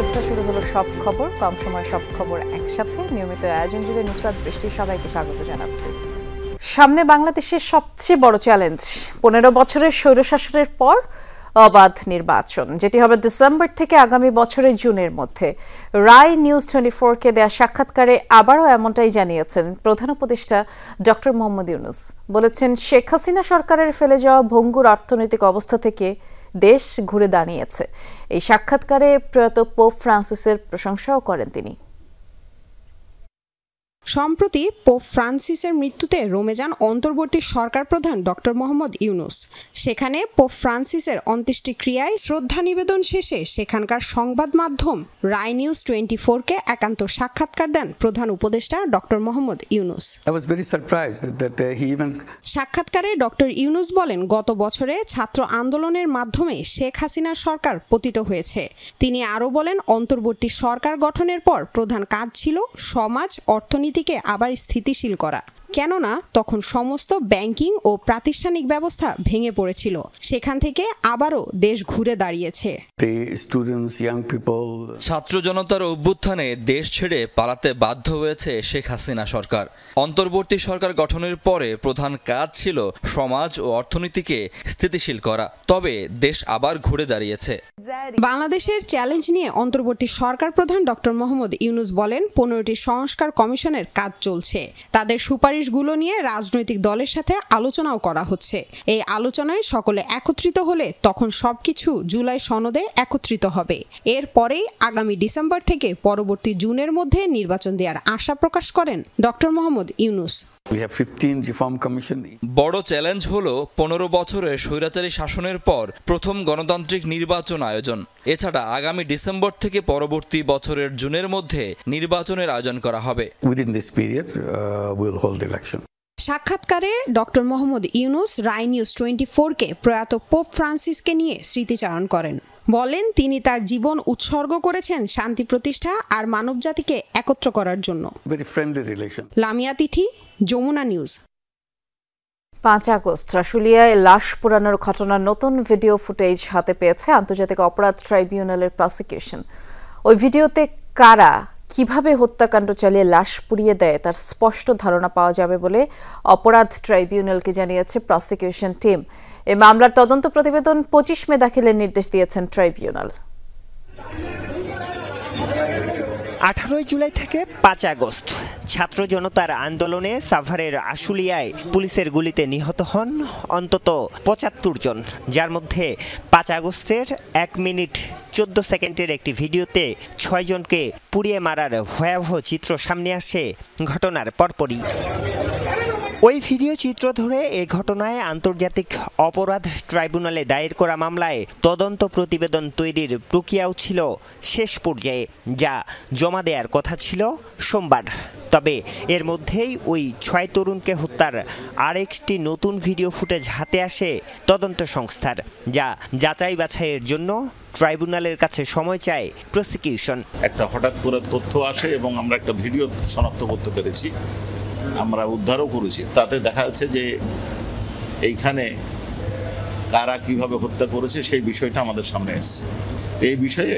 শুভেচ্ছা। শুরু হলো সব খবর, কম সময় সব খবর একসাথে। নিয়মিত আয়োজন জুড়ে নুসরাত বৃষ্টি সবাইকে স্বাগত জানাচ্ছি। সামনে বাংলাদেশের সবচেয়ে বড় চ্যালেঞ্জ 15 বছরের স্বৈরশাসনের পর অবাধ নির্বাচন, যেটি হবে ডিসেম্বর থেকে আগামী বছরের জুনের মধ্যে। রায় নিউজ 24-কে দেয়া সাক্ষাৎকারে আবারও এমনটাই জানিয়েছেন প্রধান উপদেষ্টা ডক্টর মোহাম্মদ ইউনূস। বলেছেন, শেখ হাসিনা সরকারের ফেলে যাওয়া ভঙ্গুর অর্থনৈতিক অবস্থা থেকে দেশ ঘুরে দাঁড়িয়েছে। এই সাক্ষাৎকারে প্রয়াত পোপ ফ্রান্সিসের প্রশংসাও করেন তিনি। সম্প্রতি পোপ ফ্রান্সিসের মৃত্যুতে রোমে যান অন্তর্বর্তী সরকার প্রধান ডক্টর মোহাম্মদ ইউনূস। সেখানে পোপ ফ্রান্সিসের অন্ত্যেষ্টিক্রিয়ায় শ্রদ্ধা নিবেদন শেষে সেখানকার সংবাদ মাধ্যম রায় নিউজ 24-কে একান্ত সাক্ষাৎকার দেন প্রধান উপদেষ্টা ডক্টর মোহাম্মদ ইউনূস। সাক্ষাৎকারে ডক্টর ইউনূস বলেন, গত বছরে ছাত্র আন্দোলনের মাধ্যমে শেখ হাসিনার সরকার পতিত হয়েছে। তিনি আরও বলেন, অন্তর্বর্তী সরকার গঠনের পর প্রধান কাজ ছিল সমাজ অর্থনীতি আবার স্থিতিশীল করা, কেননা তখন সমস্ত ব্যাংকিং ও প্রাতিষ্ঠানিক ব্যবস্থা ভেঙে পড়েছিল। সেখান থেকে আবারও দেশ ঘুরে দাঁড়িয়েছে। ছাত্র জনতার অভ্যুত্থানে দেশ ছেড়ে পালাতে বাধ্য হয়েছে শেখ হাসিনা সরকার। অন্তর্বর্তী সরকার গঠনের পরে প্রধান কাজ ছিল সমাজ ও অর্থনীতিকে স্থিতিশীল করা, তবে দেশ আবার ঘুরে দাঁড়িয়েছে। বাংলাদেশের চ্যালেঞ্জ নিয়ে অন্তর্বর্তী সরকার প্রধান ডক্টর মোহাম্মদ ইউনূস বলেন, 15টি সংস্কার কমিশনের কাজ চলছে। তাদের সুপারিশগুলো নিয়ে রাজনৈতিক দলের সাথে আলোচনাও করা হচ্ছে। এই আলোচনায় সকলে একত্রিত হলে তখন সবকিছু জুলাই সনদে একত্রিত হবে। এরপরেই আগামী ডিসেম্বর থেকে পরবর্তী জুনের মধ্যে নির্বাচন দেওয়ার আশা প্রকাশ করেন ডক্টর মোহাম্মদ ইউনূস। বড় চ্যালেঞ্জ হলো 15 বছরের স্বৈরাচারী শাসনের পর প্রথম গণতান্ত্রিক নির্বাচন আয়োজন। এছাড়া আগামী ডিসেম্বর থেকে পরবর্তী বছরের জুনের মধ্যে নির্বাচনের আয়োজন করা হবে। সাক্ষাৎকারে ডক্টর মোহাম্মদ ইউনূস রায় নিউজ 24-কে প্রয়াত পোপ ফ্রান্সিসকে নিয়ে স্মৃতিচারণ করেন। বলেন, তিনি তার জীবন উৎসর্গ করেছেন শান্তি প্রতিষ্ঠা আর মানবজাতিকে একত্র করার জন্য। লামিয়া তিথি, যমুনা নিউজ। 5 আগস্ট আশুলিয়ায় লাশ পোড়ানোর ঘটনার নতুন ভিডিও ফুটেজ হাতে পেয়েছে আন্তর্জাতিক অপরাধ ট্রাইব্যুনালের প্রসিকিউশন। ওই ভিডিওতে কারা কিভাবে হত্যাকাণ্ড চালিয়ে লাশ পুড়িয়ে দেয় তার স্পষ্ট ধারণা পাওয়া যাবে বলে অপরাধ ট্রাইব্যুনালকে জানিয়েছে প্রসিকিউশন টিম। এই মামলার তদন্ত প্রতিবেদন 25 মে দাখিলের নির্দেশ দিয়েছেন ট্রাইব্যুনাল। 18 জুলাই থেকে 5 আগস্ট ছাত্র জনতার আন্দোলনে সাভারের আশুলিয়ায় পুলিশের গুলিতে নিহত হন অন্তত 75 জন, যার মধ্যে 5 আগস্টের 1 মিনিট 14 সেকেন্ডের একটি ভিডিওতে 6 জনকে পুড়িয়ে মারার ভয়াবহ চিত্র সামনে আসে ঘটনার পরপরই। ওই ভিডিও চিত্র ধরে এ ঘটনায় আন্তর্জাতিক অপরাধ ট্রাইব্যুনালে দায়ের করা মামলায় তদন্ত প্রতিবেদন তৈরির প্রক্রিয়াও ছিল শেষ পর্যায়ে, যা জমা দেওয়ার কথা ছিল সোমবার। তবে এর মধ্যেই ওই 6 তরুণকে হত্যার আরেকটি নতুন ভিডিও ফুটেজ হাতে আসে তদন্ত সংস্থার, যা যাচাই বাছাইয়ের জন্য ট্রাইব্যুনালের কাছে সময় চায় প্রসিকিউশন। একটা হঠাৎ করে তথ্য আসে এবং আমরা একটা ভিডিও শনাক্ত করতে পেরেছি, আমরা উদ্ধারও করেছি। তাতে দেখা যাচ্ছে যে এইখানে কারা কিভাবে হত্যা করেছে সেই বিষয়টা আমাদের সামনে এসেছে। এই বিষয়ে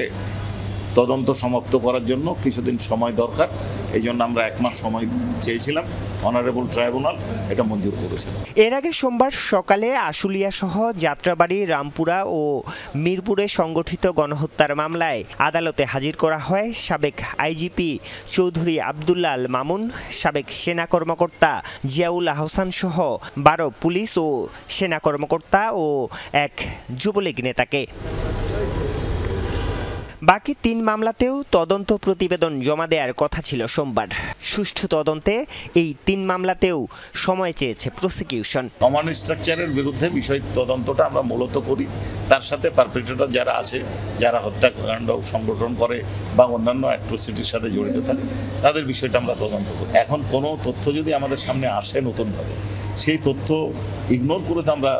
তদন্ত সমাপ্ত করার জন্য কিছুদিন সময় দরকার, এই জন্য আমরা 1 মাস সময় চেয়েছিলাম। অনারেবল ট্রাইব্যুনাল এটা মঞ্জুর করেছিল। এর আগে সোমবার সকালে আশুলিয়া সহ যাত্রাবাড়ি, রামপুরা ও মিরপুরে সংগঠিত গণহত্যার মামলায় আদালতে হাজির করা হয় সাবেক আইজিপি চৌধুরী আবদুল্লাহ আল মামুন, সাবেক সেনা কর্মকর্তা জিয়াউল আহসান সহ 12 পুলিশ ও সেনা কর্মকর্তা ও এক যুবলীগ নেতাকে। বাকি 3 মামলাতেও তদন্ত প্রতিবেদন জমা দেওয়ার কথা ছিল সোমবার। সুষ্ঠু তদন্তে এই 3 মামলাতেও সময় চেয়েছে প্রসিকিউশন। কমন স্ট্রাকচারের বিরুদ্ধে বিষয় তদন্তটা আমরা মূলত করি, তার সাথে পারপেট্রেটর যারা আছে, যারা হত্যাকাণ্ড সংগঠন করে বা অন্যান্য অ্যাট্রোসিটির সাথে জড়িত থাকে, তাদের বিষয়টা আমরা তদন্ত করি। এখন কোনো তথ্য যদি আমাদের সামনে আসে নতুনভাবে, সেই তথ্য ইগনোর করে তো আমরা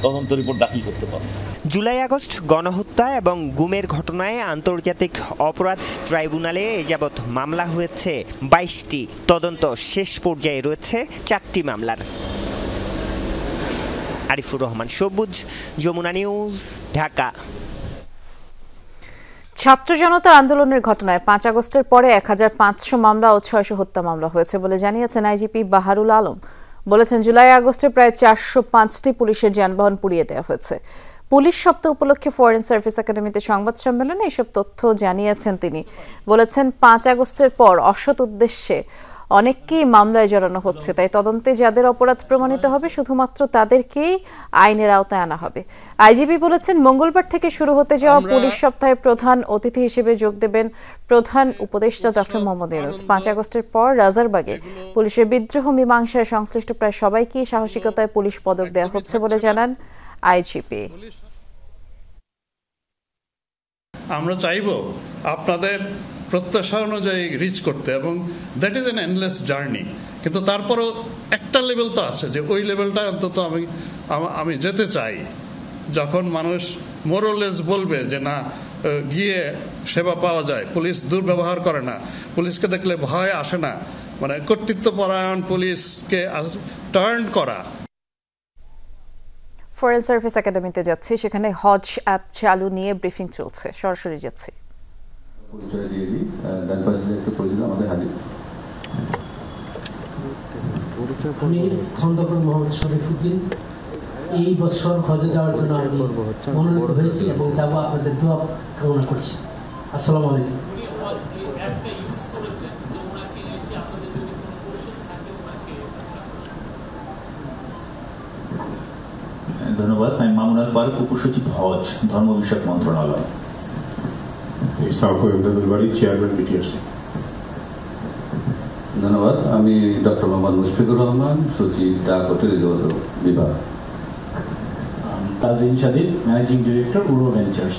তদন্ত রিপোর্ট দাখিল করতে পারবো। জুলাই আগস্ট গণহত্যা এবং গুমের ঘটনায় আন্তর্জাতিক অপরাধ ট্রাইব্যুনালে এ যাবৎ মামলা হয়েছে 22টি। তদন্ত শেষ পর্যায়ে রয়েছে 4টি মামলার। আরিফুর রহমান সবুজ, যমুনা নিউজ, ঢাকা। ছাত্র জনতার আন্দোলনের ঘটনায় 5 আগস্টের পরে 1500 মামলা ও 600 হত্যা মামলা হয়েছে বলে জানিয়েছেন আইজিপি বাহারুল আলম। বলেছেন, জুলাই আগস্টে প্রায় 405টি পুলিশের যানবাহন পুড়িয়ে দেওয়া হয়েছে। পুলিশ সপ্তাহ উপলক্ষে ফরেন সার্ভিস একাডেমিতে সংবাদ সম্মেলনে এসব তথ্য জানিয়েছেন তিনি। বলেছেন, 5 আগস্টের পর অসৎ উদ্দেশ্যে অনেককেই মামলায় জড়ানো হচ্ছে, তাই তদন্তে যাদের অপরাধ প্রমাণিত হবে শুধুমাত্র তাদেরকেই আইনের আওতায় আনা হবে। আইজিপি বলেছেন, মঙ্গলবার থেকে শুরু হতে যাওয়া পুলিশ সপ্তাহে প্রধান অতিথি হিসেবে যোগ দেবেন প্রধান উপদেষ্টা ডক্টর মোহাম্মদ ইউনূস। 5 আগস্টের পর রাজারবাগে পুলিশের বিদ্রোহ মীমাংসায় সংশ্লিষ্ট প্রায় সবাইকেই সাহসিকতায় পুলিশ পদক দেওয়া হচ্ছে বলে জানান আইজিপি। আমরা চাইব আপনাদের প্রত্যাশা অনুযায়ী রিচ করতে, এবং that is an endless journey. কিন্তু তারপরও একটা লেভেল তো আছে যে ওই লেভেলটা অন্তত আমি যেতে চাই, যখন মানুষ মোরলেস বলবে যে না, গিয়ে সেবা পাওয়া যায়, পুলিশ দুর্ব্যবহার করে না, পুলিশকে দেখলে ভয় আসে না, মানে কর্তৃত্বপরায়ণ পুলিশকে টার্ন করা। ফরেন সার্ভিস একাডেমিতে যাচ্ছি, সেখানে হজ অ্যাপ চালু নিয়ে ব্রিফিং চলছে, সরাসরি যাচ্ছি। আমি খন্দকার মোহাম্মদ শরীফুদ্দিন। এই বছর হজে যাওয়ার জন্য আমি মনোনীত হয়েছি এবং যাবো, আপনাদের দোয়া কামনা করছি। আসসালামু আলাইকুম। ধন্যবাদ। আমি মামুনুল ফারুক, উপসচিব হজ, ধর্ম বিষয়ক মন্ত্রণালয়। Chairman BTRC. ধন্যবাদ। আমি ডক্টর মোহাম্মদ মুশফিকুর রহমান, সচিব ডাক ও টেলিযোগাযোগ বিভাগ। তাজিম সাদিক, ম্যানেজিং ডিরেক্টর, উড়ো ভেঞ্চার্স।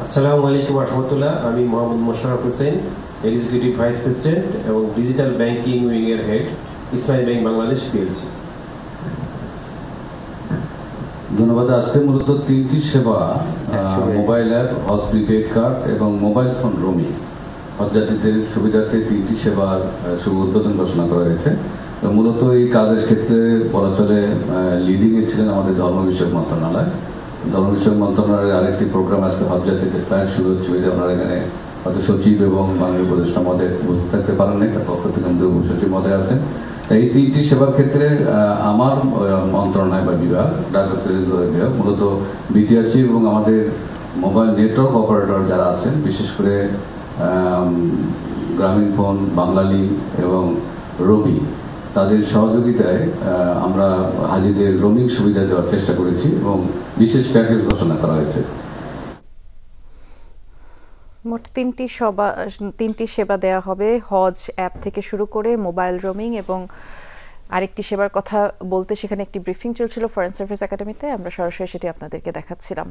আসসালামু আলাইকুম রহমতুল্লাহ। আমি Mohammad Mosharraf Hossain, executive vice president এবং ডিজিটাল ব্যাংকিং উইং এর head, Ismail bank Bangladesh PLC. ধন্যবাদ। আজকে মূলত 3টি সেবা, মোবাইল অ্যাপ, হজ প্রিপেড কার্ড এবং মোবাইল ফোন রোমিং, হজযাত্রীদের সুবিধার্থে 3টি সেবার শুভ উদ্বোধন ঘোষণা করা হয়েছে। মূলত এই কাজের ক্ষেত্রে বলা চলে লিডিং এ ছিলেন আমাদের ধর্ম বিষয়ক মন্ত্রণালয়। ধর্ম বিষয়ক মন্ত্রণালয়ের আরেকটি প্রোগ্রাম আজকে হজযাত্রীদের প্ল্যান শুরু হচ্ছে, আপনারা এখানে হয়তো সচিব এবং মাননীয় উপদেষ্টা মহোদয় উপস্থিত থাকতে পারেন না, তার পক্ষ থেকে উপসচিব মহোদয় আছেন। এই 3টি সেবার ক্ষেত্রে আমার মন্ত্রণালয় বা বিভাগ, ডাক ও টেলিযোগাযোগ বিভাগ, মূলত বিটিআরসি এবং আমাদের মোবাইল নেটওয়ার্ক অপারেটর যারা আছেন, বিশেষ করে গ্রামীণ ফোন, বাংলালিংক এবং রবি, তাদের সহযোগিতায় আমরা হাজিদের রোমিং সুবিধা দেওয়ার চেষ্টা করেছি এবং বিশেষ প্যাকেজ ঘোষণা করা হয়েছে। মোট 3টি সেবা দেওয়া হবে, হজ অ্যাপ থেকে শুরু করে মোবাইল রোমিং এবং আরেকটি সেবার কথা বলতে সেখানে একটি ব্রিফিং চলছিল ফরেন সার্ভিস একাডেমিতে, আমরা সরাসরি সেটি আপনাদেরকে দেখাচ্ছিলাম।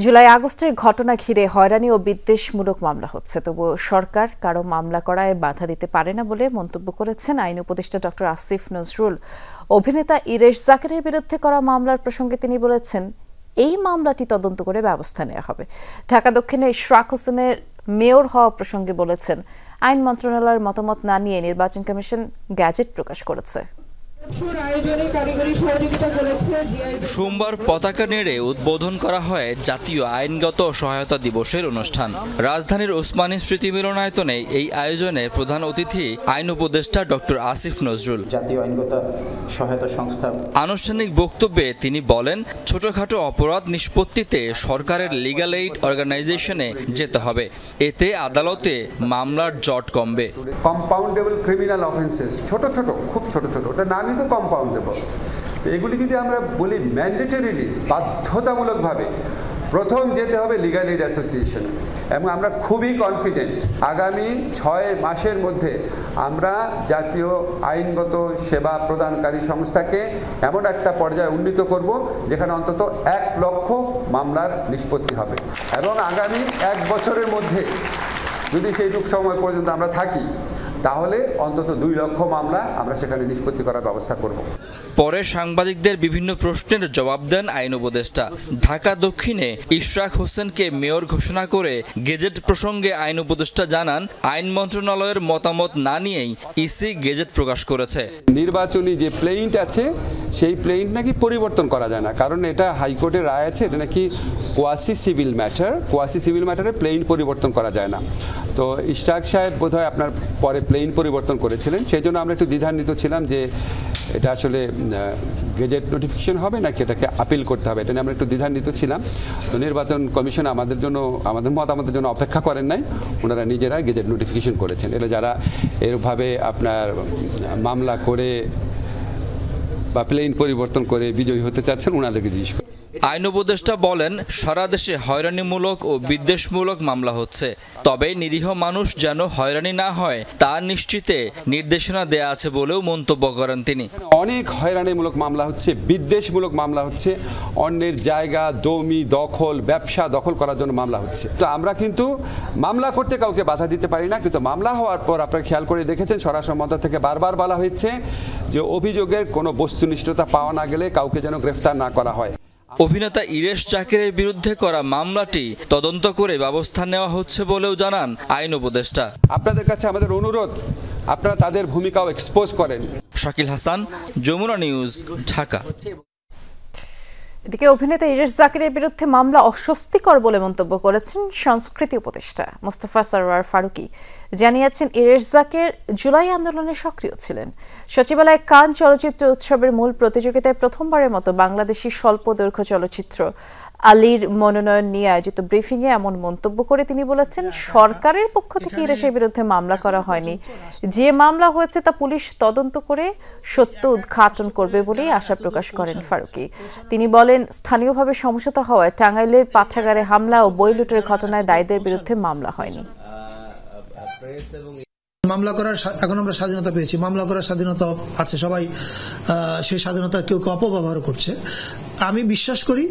জুলাই আগস্টের ঘটনা ঘিরে হয়রানি ও বিদ্বেষমূলক মামলা হচ্ছে, তবুও সরকার কারো মামলা করায় বাধা দিতে পারে না বলে মন্তব্য করেছেন আইন উপদেষ্টা ডক্টর আসিফ নজরুল। অভিনেতা ইরেশ জাকিরের বিরুদ্ধে করা মামলার প্রসঙ্গে তিনি বলেছেন, এই মামলাটি তদন্ত করে ব্যবস্থা নেওয়া হবে। ঢাকা দক্ষিণে ইশরাক হোসেনের মেয়র হওয়া প্রসঙ্গে বলেছেন, আইন মন্ত্রণালয়ের মতামত না নিয়ে নির্বাচন কমিশন গ্যাজেট প্রকাশ করেছে। সোমবার পতাকা নেড়ে উদ্বোধন করা হয় জাতীয় আইনগত সহায়তা দিবসের অনুষ্ঠান। রাজধানীর ওসমানী স্মৃতি মিলনায়তনে এই আয়োজনে প্রধান অতিথি আইন উপদেষ্টা ডক্টর আসিফ নজরুল। জাতীয় আইনগত সহায়তা সংস্থা আনুষ্ঠানিক বক্তব্যে তিনি বলেন, ছোটখাটো অপরাধ নিষ্পত্তিতে সরকারের লিগ্যাল এইড অর্গানাইজেশনে যেতে হবে, এতে আদালতে মামলার জট কমবে। কম্পাউন্ডেবল ক্রিমিনাল অফেন্সেস, ছোট ছোট, খুব ছোট ছোট, ওটা নামই তো কম্পাউন্ডেবল, এগুলি যদি আমরা বলি ম্যান্ডেটরিলি, বাধ্যতামূলকভাবে প্রথম যেতে হবে লিগ্যাল এইড অ্যাসোসিয়েশনে। এবং আমরা খুবই কনফিডেন্ট আগামী 6 মাসের মধ্যে আমরা জাতীয় আইনগত সেবা প্রদানকারী সংস্থাকে এমন একটা পর্যায়ে উন্নীত করব যেখানে অন্তত 1 লক্ষ মামলার নিষ্পত্তি হবে, এবং আগামী 1 বছরের মধ্যে যদি সেইটুকু সময় পর্যন্ত আমরা থাকি, তাহলে অন্তত 2 লক্ষ মামলা আমরা সেখানে নিষ্পত্তি করার ব্যবস্থা করব। পরে সাংবাদিকদের বিভিন্ন প্রশ্নের জবাব দেন আইন উপদেষ্টা। ঢাকা দক্ষিণে ইশরাক হোসেনকে মেয়র ঘোষণা করে গেজেট প্রসঙ্গে আইন উপদেষ্টা জানান, আইন মন্ত্রণালয়ের মতামত না নিয়েই ইসি গেজেট প্রকাশ করেছে। নির্বাচনী যে প্লেইন্ট আছে সেই প্লেইন্ট নাকি পরিবর্তন করা যায় না, কারণ এটা হাইকোর্টের রায় আছে, এটা নাকি কোয়াসি সিভিল ম্যাটারে প্লেইন্ট পরিবর্তন করা যায় না। তো ইশরাক সাহেব বোধহয় আপনার পরে প্লেইন পরিবর্তন করেছিলেন, সেই জন্য আমরা একটু দ্বিধান্বিত ছিলাম যে এটা আসলে গেজেট নোটিফিকেশন হবে নাকি এটাকে আপিল করতে হবে, এটা নিয়ে আমরা একটু দ্বিধান্বিত ছিলাম। তো নির্বাচন কমিশন আমাদের মতামতের জন্য অপেক্ষা করেন নাই, ওনারা নিজেরা গেজেট নোটিফিকেশন করেছেন। এটা যারা এরভাবে আপনার মামলা করে বা প্লেইন পরিবর্তন করে বিজয়ী হতে চাচ্ছেন ওনাদেরকে জিজ্ঞেস করেন। আইন উপদেষ্টা বলেন, সারা দেশে হয়রানিমূলক ও বিদ্বেষমূলক মামলা হচ্ছে, তবে নিরীহ মানুষ যেন হয়রানি না হয় তা নিশ্চিতে নির্দেশনা দেয়া আছে বলেও মন্তব্য করেন তিনি। অনেক হয়রানিমূলক মামলা হচ্ছে, বিদ্বেষমূলক মামলা হচ্ছে, অন্যের জায়গা জমি দখল, ব্যবসা দখল করার জন্য মামলা হচ্ছে। তো আমরা কিন্তু মামলা করতে কাউকে বাধা দিতে পারি না, কিন্তু মামলা হওয়ার পর আপনারা খেয়াল করে দেখেছেন স্বরাষ্ট্র মন্ত্রণালয় থেকে বারবার বলা হয়েছে যে অভিযোগের কোনো বস্তুনিষ্ঠতা পাওয়া না গেলে কাউকে যেন গ্রেফতার না করা হয়। অভিনেতা ইরেশ জাকিরের বিরুদ্ধে করা মামলাটি তদন্ত করে ব্যবস্থা নেওয়া হচ্ছে বলেও জানান আইন উপদেষ্টা। আপনাদের কাছে আমাদের অনুরোধ, আপনারা তাদের ভূমিকাও এক্সপোজ করেন। শাকিল হাসান, যমুনা নিউজ, ঢাকা। এদিকে অভিনেতা ইরেশ জাকিরের বিরুদ্ধে মামলা অস্বস্তিকর বলে মন্তব্য করেছেন সংস্কৃতি উপদেষ্টা মোস্তফা সরওয়ার ফারুকী। জানিয়েছেন, ইরেশ জাকির জুলাই আন্দোলনে সক্রিয় ছিলেন। সচিবালয়ে কান চলচ্চিত্র উৎসবের মূল প্রতিযোগিতায় প্রথমবারের মতো বাংলাদেশি স্বল্প দৈর্ঘ্য চলচ্চিত্র আলীর মনোনয়ন নিয়ে আয়োজিত ব্রিফিংয়ে এমন মন্তব্য করে তিনি বলেছেন, সরকারের পক্ষ থেকে ইরেশের বিরুদ্ধে মামলা করা হয়নি, যে মামলা হয়েছে তা পুলিশ তদন্ত করে সত্য উদ্ঘাটন করবে বলেই আশা প্রকাশ করেন ফারুকী। তিনি বলেন, স্থানীয়ভাবে সমঝোতা হওয়ায় টাঙ্গাইলের পাঠাগারে হামলা ও বই লুটের ঘটনায় দায়ীদের বিরুদ্ধে মামলা হয়নি। মামলা করার এখন আমরা স্বাধীনতা পেয়েছি, মামলা করার স্বাধীনতা আছে, সবাই সেই স্বাধীনতার কেউ কেউ অপব্যবহার করছে। আমি বিশ্বাস করি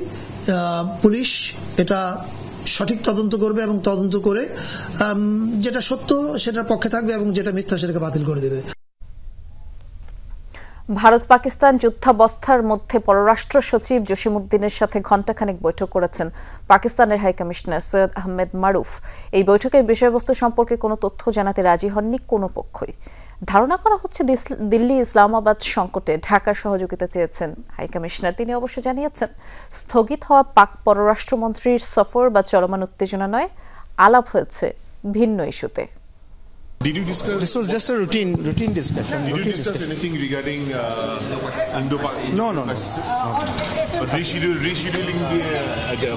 পুলিশ এটা সঠিক তদন্ত করবে এবং তদন্ত করে যেটা সত্য সেটার পক্ষে থাকবে এবং যেটা মিথ্যা সেটাকে বাতিল করে দেবে। ভারত পাকিস্তান যুদ্ধাবস্থার মধ্যে পররাষ্ট্র সচিব জসিমউদ্দিনের সাথে ঘণ্টাখানেক বৈঠক করেছেন পাকিস্তানের হাইকমিশনার সৈয়দ আহমেদ মারুফ। এই বৈঠকের বিষয়বস্তু সম্পর্কে কোনো তথ্য জানাতে রাজি হননি কোনো পক্ষই। ধারণা করা হচ্ছে দিল্লি ইসলামাবাদ সংকটে ঢাকার সহযোগিতা চেয়েছেন হাইকমিশনার। তিনি অবশ্য জানিয়েছেন, স্থগিত হওয়া পাক পররাষ্ট্রমন্ত্রীর সফর বা চলমান উত্তেজনা নয়, আলাপ হয়েছে ভিন্ন ইস্যুতে। Did you discuss? This was just a routine discussion. Did you discuss anything regarding Indo-Pakistan? No. But rescheduling the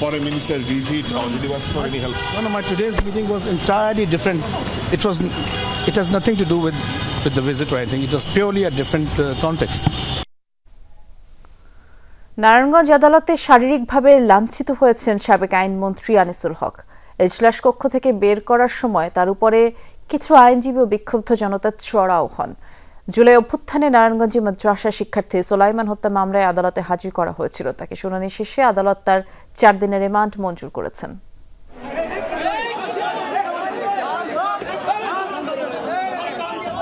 foreign minister visit, or did you ask for any help? No. My today's meeting was entirely different. It has nothing to do with the visit or anything. It was purely a different context. Narayanganj আদালতে শারীরিকভাবে লাঞ্ছিত হয়েছেন সাবেক আইনমন্ত্রী আনিসুল হক। এজলাস কক্ষ থেকে বের করার সময় তার উপরে কিছু আইনজীবী ও বিক্ষুব্ধ জনতা চড়াও হন। জুলাই অভ্যুত্থানে নারায়ণগঞ্জে মাদ্রাসা শিক্ষার্থী সোলাইমান হত্যা মামলায় আদালতে হাজির করা হয়েছিল। তাকে শুনানি শেষে আদালত তার 4 দিনের রিমান্ড মঞ্জুর করেছেন।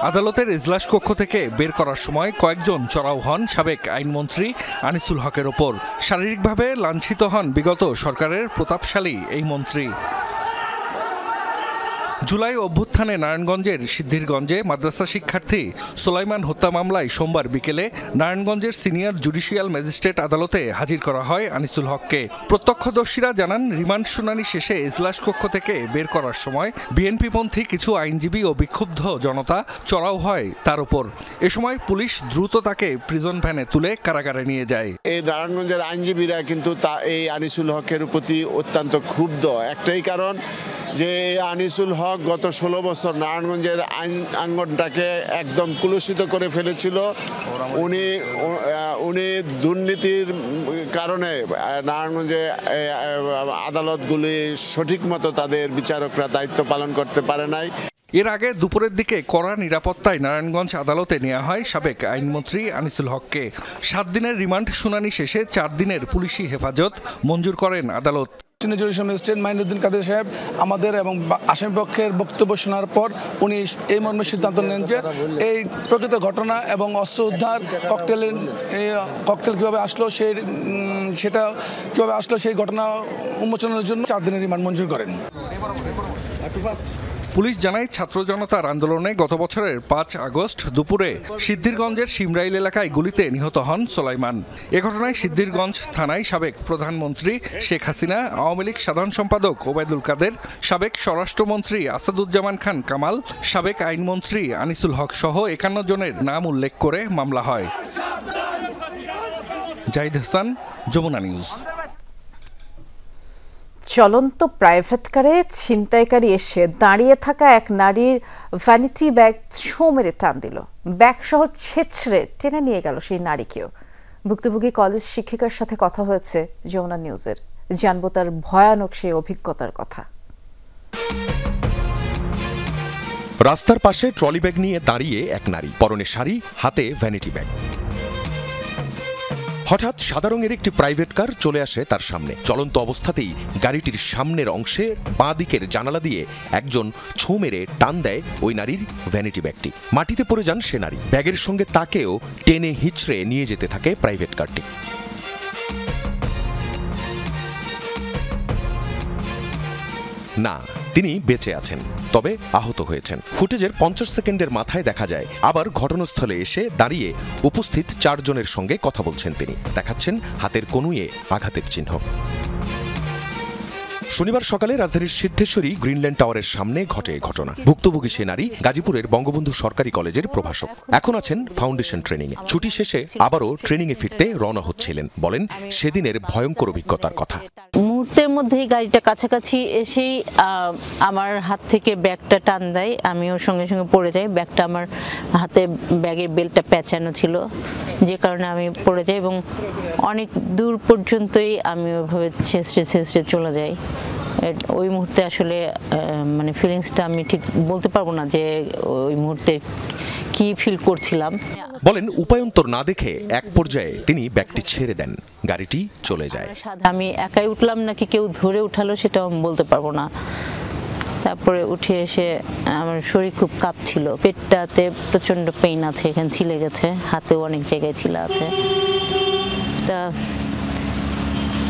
আদালতের ইজলাস কক্ষ থেকে বের করার সময় কয়েকজন চড়াও হন সাবেক আইনমন্ত্রী আনিসুল হকের ওপর। শারীরিকভাবে লাঞ্ছিত হন বিগত সরকারের প্রতাপশালী এই মন্ত্রী। জুলাই অভ্যুত্থানে নারায়ণগঞ্জের সিদ্ধিরগঞ্জে মাদ্রাসা শিক্ষার্থী সোলাইমান হত্যা মামলায় সোমবার বিকেলে নারায়ণগঞ্জের সিনিয়র জুডিশিয়াল ম্যাজিস্ট্রেট আদালতে হাজির করা হয় আনিসুল হককে। প্রত্যক্ষদর্শীরা জানান, রিমান্ড শুনানি শেষে ইজলাস কক্ষ থেকে বের করার সময় বিএনপিপন্থী কিছু আইনজীবী ও বিক্ষুব্ধ জনতা চড়াও হয় তার উপর। এ সময় পুলিশ দ্রুত তাকে প্রিজন ভ্যানে তুলে কারাগারে নিয়ে যায়। এই নারায়ণগঞ্জের আইনজীবীরা কিন্তু এই আনিসুল হকের প্রতি অত্যন্ত ক্ষুব্ধ। একটাই কারণ যে আনিসুল হক গত 16 বছর নারায়ণগঞ্জের আইন আঙ্গনটাকে একদম কুলুষিত করে ফেলেছিল। উনি দুর্নীতির কারণে নারায়ণগঞ্জে আদালতগুলি সঠিক মতো তাদের বিচারকরা দায়িত্ব পালন করতে পারে নাই। এর আগে দুপুরের দিকে কড়া নিরাপত্তায় নারায়ণগঞ্জ আদালতে নেওয়া হয় সাবেক আইনমন্ত্রী আনিসুল হককে। 7 দিনের রিমান্ড শুনানি শেষে 4 দিনের পুলিশি হেফাজত মঞ্জুর করেন আদালত। সিনিয়র জুডিশিয়াল ম্যাজিস্ট্রেট মাইনুদ্দিন কাদের সাহেব আমাদের এবং আসামি পক্ষের বক্তব্য শোনার পর উনি এই মর্মে সিদ্ধান্ত নেন যে এই প্রকৃত ঘটনা এবং অস্ত্র উদ্ধার ককটেল কীভাবে আসলো সেটা কীভাবে আসলো সেই ঘটনা উন্মোচনের জন্য 4 দিনের রিমান্ড মঞ্জুর করেন। পুলিশ জানায় ছাত্র জনতার আন্দোলনে গত বছরের 5 আগস্ট দুপুরে সিদ্ধিরগঞ্জের শিমরাইল এলাকায় গুলিতে নিহত হন সোলাইমান। এ ঘটনায় সিদ্ধিরগঞ্জ থানায় সাবেক প্রধানমন্ত্রী শেখ হাসিনা, আওয়ামী লীগ সাধারণ সম্পাদক ওবায়দুল কাদের, সাবেক স্বরাষ্ট্রমন্ত্রী আসাদুজ্জামান খান কামাল, সাবেক আইনমন্ত্রী আনিসুল হক সহ 51 জনের নাম উল্লেখ করে মামলা হয়। জাহিদ হাসান, যমুনা নিউজ। চলন্ত প্রাইভেট কারে ছিনতাইকারী এসে দাঁড়িয়ে থাকা এক নারীর ভ্যানিটি ব্যাগ ছো মেরে টান দিল। ব্যাগ সহ ছেঁচড়ে টেনে নিয়ে গেল সেই নারীকেও। ভুক্তভোগী কলেজ শিক্ষিকার সাথে কথা হয়েছে যমুনা নিউজের, জানবো তার ভয়ানক সেই অভিজ্ঞতার কথা। রাস্তার পাশে ট্রলি ব্যাগ নিয়ে দাঁড়িয়ে এক নারী, পরনে শাড়ি, হাতে ভ্যানিটি ব্যাগ। হঠাৎ সাদা রঙের একটি প্রাইভেট কার চলে আসে তার সামনে। চলন্ত অবস্থাতেই গাড়িটির সামনের অংশে বাঁ দিকের জানালা দিয়ে একজন ছো মেরে টান দেয় ওই নারীর ভ্যানিটি ব্যাগটি। মাটিতে পড়ে যান সে নারী। ব্যাগের সঙ্গে তাকেও টেনে হিচড়ে নিয়ে যেতে থাকে প্রাইভেট কারটি। না, তিনি বেঁচে আছেন, তবে আহত হয়েছেন। ফুটেজের 50 সেকেন্ডের মাথায় দেখা যায় আবার ঘটনাস্থলে এসে দাঁড়িয়ে উপস্থিত 4 জনের সঙ্গে কথা বলছেন তিনি। দেখাচ্ছেন হাতের কনুইয়ে আঘাতের চিহ্ন। শনিবার সকালে রাজধানীর সিদ্ধেশ্বরী গ্রিনল্যান্ড টাওয়ারের সামনে ঘটে ঘটনা। ভুক্তভোগী সে নারী গাজীপুরের বঙ্গবন্ধু সরকারি কলেজের প্রভাষক, এখন আছেন ফাউন্ডেশন ট্রেনিংয়ে। ছুটি শেষে আবারও ট্রেনিংয়ে ফিরতে রওনা হচ্ছিলেন। বলেন সেদিনের ভয়ঙ্কর অভিজ্ঞতার কথা। মুহূর্তের মধ্যেই গাড়িটা কাছাকাছি এসেই আমার হাত থেকে ব্যাগটা টান দেয়, আমিও সঙ্গে সঙ্গে পড়ে যাই। ব্যাগটা আমার হাতে, ব্যাগের বেল্টটা পেঁচানো ছিল, যে কারণে আমি পড়ে যাই এবং অনেক দূর পর্যন্তই আমি ওইভাবে ছেঁচড়ে চলে যাই। ওই মুহূর্তে আসলে মানে ফিলিংসটা আমি ঠিক বলতে পারবো না যে ওই মুহূর্তে কি ফিল করছিলাম। বলেন উপায়ন্তর না দেখে এক পর্যায়ে তিনি ব্যাগটি ছেড়ে দেন, গাড়িটি চলে যায়। আমি একাই উঠলাম নাকি কেউ ধরে উঠালো সেটাও আমি বলতে পারবো না। তারপরে উঠে এসে আমার শরীর খুব কাঁপছিল, পেটটাতে প্রচন্ড পেইন আছে, এখানে ছিলে গেছে, হাতেও অনেক জায়গায় ছিলা আছে। তা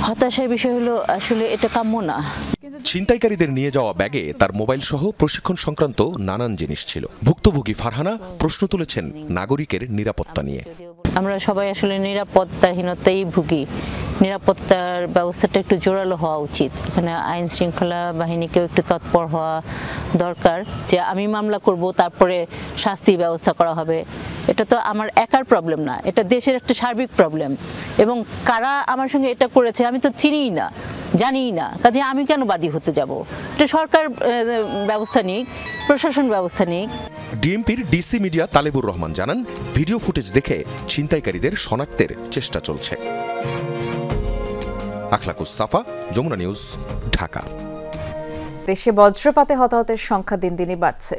হতাশার বিষয় হলো আসলে এটা কাম্য না। ছিনতাইকারীদের নিয়ে যাওয়া ব্যাগে তার মোবাইল সহ প্রশিক্ষণ সংক্রান্ত নানান জিনিস ছিল। ভুক্তভোগী ফারহানা প্রশ্ন তুলেছেন নাগরিকের নিরাপত্তা নিয়ে। আমরা সবাই আসলে নিরাপত্তাহীনতাই ভুগি। নিরাপত্তার ব্যবস্থাটা একটু জোরালো হওয়া উচিত। এখানে আইন শৃঙ্খলা বাহিনীকেও একটু তৎপর হওয়া দরকার, যে আমি মামলা করব তারপরে শাস্তি ব্যবস্থা করা হবে। এটা তো আমার একার প্রবলেম না, এটা দেশের একটা সার্বিক প্রবলেম। এবং কারা আমার সঙ্গে এটা করেছে আমি তো চিনিই না, জানিই না, কাজে আমি কেন বাদী হতে যাব? এটা সরকার ব্যবস্থা নিক, প্রশাসন ব্যবস্থা নিক। ডিএমপির ডিসি মিডিয়া তালেবুর রহমান জানান, ভিডিও ফুটেজ দেখে ছিনতাইকারীদের শনাক্তের চেষ্টা চলছে। আখলাকুস সাফা, যমুনা নিউজ, ঢাকা। দেশে বজ্রপাতে হতাহতের সংখ্যা দিন দিনই বাড়ছে।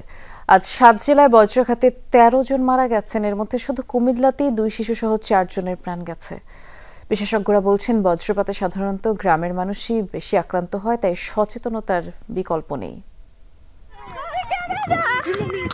আজ 7 জেলায় বজ্রঘাতে 13 জন মারা গেছেন। এর মধ্যে শুধু কুমিল্লাতেই 2 শিশু সহ 4 জনের প্রাণ গেছে। বিশেষজ্ঞরা বলছেন বজ্রপাতে সাধারণত গ্রামের মানুষই বেশি আক্রান্ত হয়, তাই সচেতনতার বিকল্প নেই।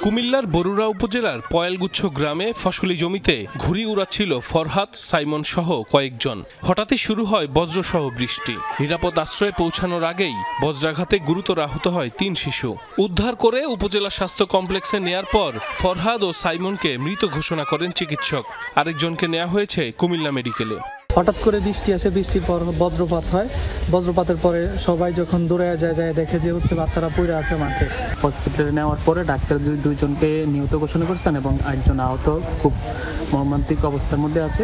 কুমিল্লার বরুড়া উপজেলার পয়ালগুচ্ছ গ্রামে ফসলি জমিতে ঘুড়ি উড়াচ্ছিল ফরহাদ, সাইমন সহ কয়েকজন। হঠাৎই শুরু হয় বজ্রসহ বৃষ্টি। নিরাপদ আশ্রয়ে পৌঁছানোর আগেই বজ্রাঘাতে গুরুতর আহত হয় 3 শিশু। উদ্ধার করে উপজেলা স্বাস্থ্য কমপ্লেক্সে নেয়ার পর ফরহাদ ও সাইমনকে মৃত ঘোষণা করেন চিকিৎসক। আরেকজনকে নেওয়া হয়েছে কুমিল্লা মেডিকেলে। হঠাৎ করে বৃষ্টি আসে, বৃষ্টির পর বজ্রপাত হয়। বজ্রপাতের পরে সবাই যখন দৌড়ে যায় দেখে যে বাচ্চারা পড়ে আছে মাঠে। হসপিটালে নেওয়ার পরে ডাক্তার দুইজনকে নিহত ঘোষণা করছেন এবং একজন আহত, খুব মর্মান্তিক অবস্থার মধ্যে আছে।